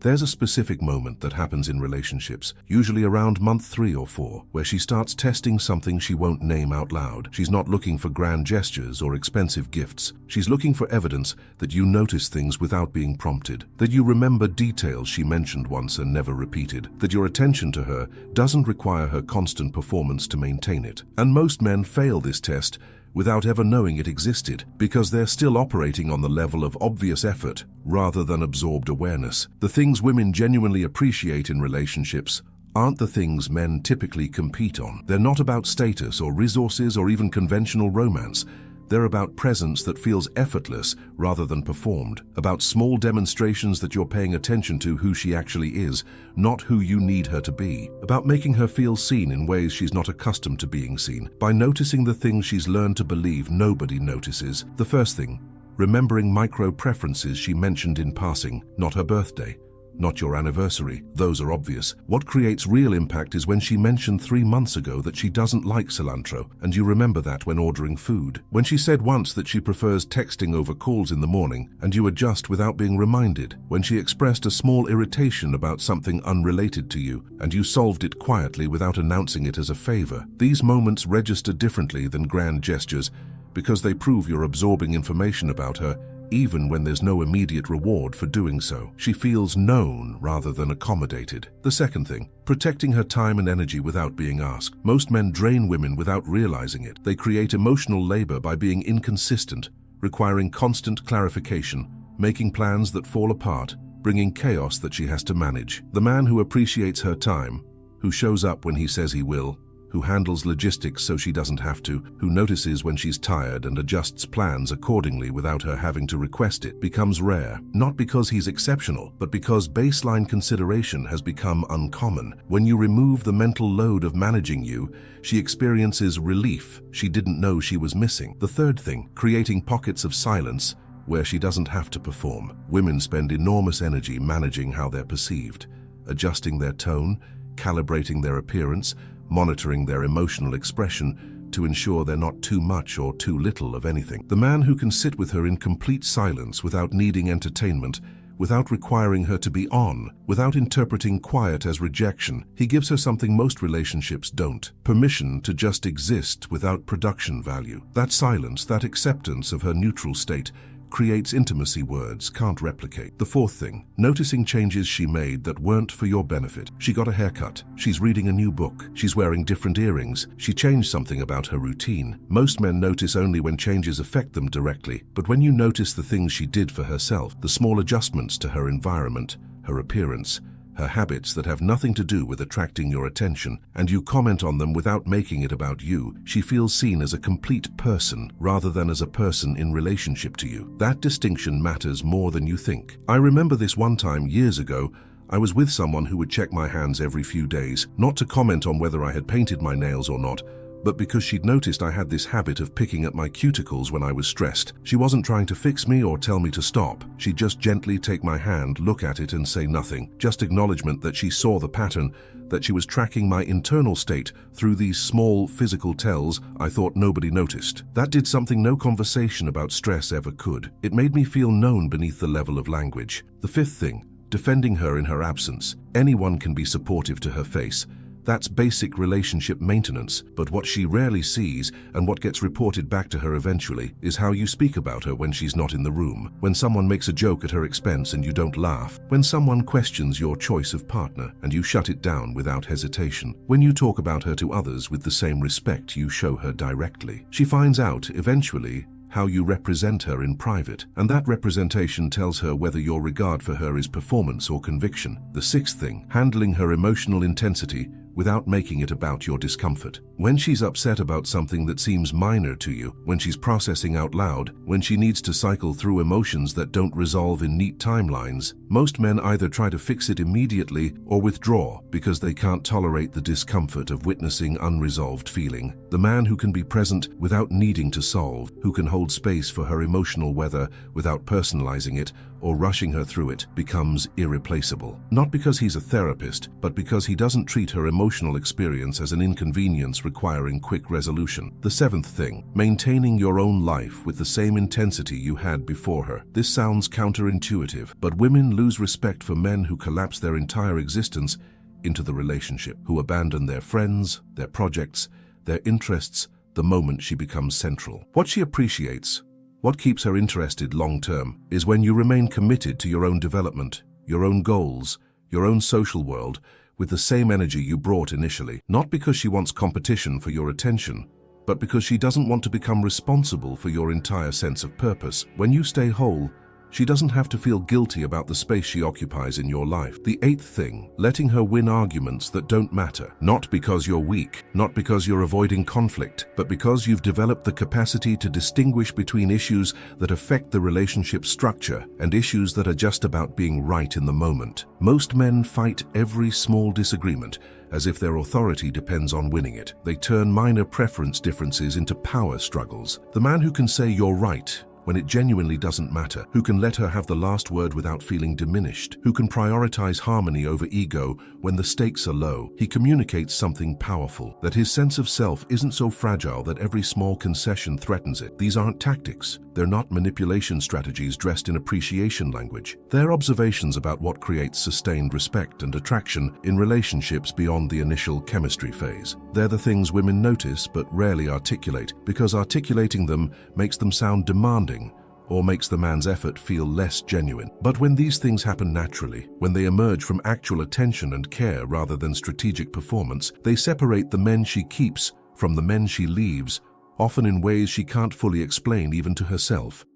There's a specific moment that happens in relationships, usually around month 3 or 4, where she starts testing something she won't name out loud. She's not looking for grand gestures or expensive gifts. She's looking for evidence that you notice things without being prompted, that you remember details she mentioned once and never repeated, that your attention to her doesn't require her constant performance to maintain it. And most men fail this test without ever knowing it existed, because they're still operating on the level of obvious effort rather than absorbed awareness. The things women genuinely appreciate in relationships aren't the things men typically compete on. They're not about status or resources or even conventional romance. They're about presence that feels effortless rather than performed, about small demonstrations that you're paying attention to who she actually is, not who you need her to be, about making her feel seen in ways she's not accustomed to being seen, by noticing the things she's learned to believe nobody notices. The first thing, remembering micro-preferences she mentioned in passing, not her birthday, not your anniversary. Those are obvious. What creates real impact is when she mentioned 3 months ago that she doesn't like cilantro, and you remember that when ordering food. When she said once that she prefers texting over calls in the morning, and you adjust without being reminded. When she expressed a small irritation about something unrelated to you, and you solved it quietly without announcing it as a favor. These moments register differently than grand gestures because they prove you're absorbing information about her even when there's no immediate reward for doing so. She feels known rather than accommodated. The second thing, protecting her time and energy without being asked. Most men drain women without realizing it. They create emotional labor by being inconsistent, requiring constant clarification, making plans that fall apart, bringing chaos that she has to manage. The man who appreciates her time, who shows up when he says he will, who handles logistics so she doesn't have to, who notices when she's tired and adjusts plans accordingly without her having to request it, becomes rare. Not because he's exceptional, but because baseline consideration has become uncommon. When you remove the mental load of managing you, she experiences relief she didn't know she was missing. The third thing, creating pockets of silence where she doesn't have to perform. Women spend enormous energy managing how they're perceived, adjusting their tone, calibrating their appearance, monitoring their emotional expression to ensure they're not too much or too little of anything. The man who can sit with her in complete silence without needing entertainment, without requiring her to be on, without interpreting quiet as rejection, he gives her something most relationships don't: permission to just exist without production value. That silence, that acceptance of her neutral state, creates intimacy words can't replicate. The fourth thing, noticing changes she made that weren't for your benefit. She got a haircut, she's reading a new book, she's wearing different earrings, she changed something about her routine. Most men notice only when changes affect them directly, but when you notice the things she did for herself, the small adjustments to her environment, her appearance, her habits that have nothing to do with attracting your attention, and you comment on them without making it about you, she feels seen as a complete person rather than as a person in relationship to you. That distinction matters more than you think. I remember this one time years ago. I was with someone who would check my hands every few days, not to comment on whether I had painted my nails or not, but because she'd noticed I had this habit of picking at my cuticles when I was stressed. She wasn't trying to fix me or tell me to stop. She'd just gently take my hand, look at it and say nothing. Just acknowledgement that she saw the pattern, that she was tracking my internal state through these small physical tells I thought nobody noticed. That did something no conversation about stress ever could. It made me feel known beneath the level of language. The fifth thing, defending her in her absence. Anyone can be supportive to her face. That's basic relationship maintenance, but what she rarely sees, and what gets reported back to her eventually, is how you speak about her when she's not in the room. When someone makes a joke at her expense and you don't laugh. When someone questions your choice of partner and you shut it down without hesitation. When you talk about her to others with the same respect you show her directly. She finds out, eventually, how you represent her in private, and that representation tells her whether your regard for her is performance or conviction. The sixth thing, handling her emotional intensity without making it about your discomfort. When she's upset about something that seems minor to you, when she's processing out loud, when she needs to cycle through emotions that don't resolve in neat timelines, most men either try to fix it immediately or withdraw because they can't tolerate the discomfort of witnessing unresolved feeling. The man who can be present without needing to solve, who can hold space for her emotional weather without personalizing it, or rushing her through it becomes irreplaceable. Not because he's a therapist, but because he doesn't treat her emotional experience as an inconvenience requiring quick resolution. The seventh thing, maintaining your own life with the same intensity you had before her. This sounds counterintuitive, but women lose respect for men who collapse their entire existence into the relationship, who abandon their friends, their projects, their interests, the moment she becomes central. What she appreciates, what keeps her interested long-term, is when you remain committed to your own development, your own goals, your own social world, with the same energy you brought initially. Not because she wants competition for your attention, but because she doesn't want to become responsible for your entire sense of purpose. When you stay whole, she doesn't have to feel guilty about the space she occupies in your life. The eighth thing, letting her win arguments that don't matter. Not because you're weak, not because you're avoiding conflict, but because you've developed the capacity to distinguish between issues that affect the relationship structure and issues that are just about being right in the moment. Most men fight every small disagreement as if their authority depends on winning it. They turn minor preference differences into power struggles. The man who can say you're right when it genuinely doesn't matter, who can let her have the last word without feeling diminished, who can prioritize harmony over ego when the stakes are low. He communicates something powerful, that his sense of self isn't so fragile that every small concession threatens it. These aren't tactics. They're not manipulation strategies dressed in appreciation language. They're observations about what creates sustained respect and attraction in relationships beyond the initial chemistry phase. They're the things women notice but rarely articulate, because articulating them makes them sound demanding or makes the man's effort feel less genuine. But when these things happen naturally, when they emerge from actual attention and care rather than strategic performance, they separate the men she keeps from the men she leaves, often in ways she can't fully explain even to herself.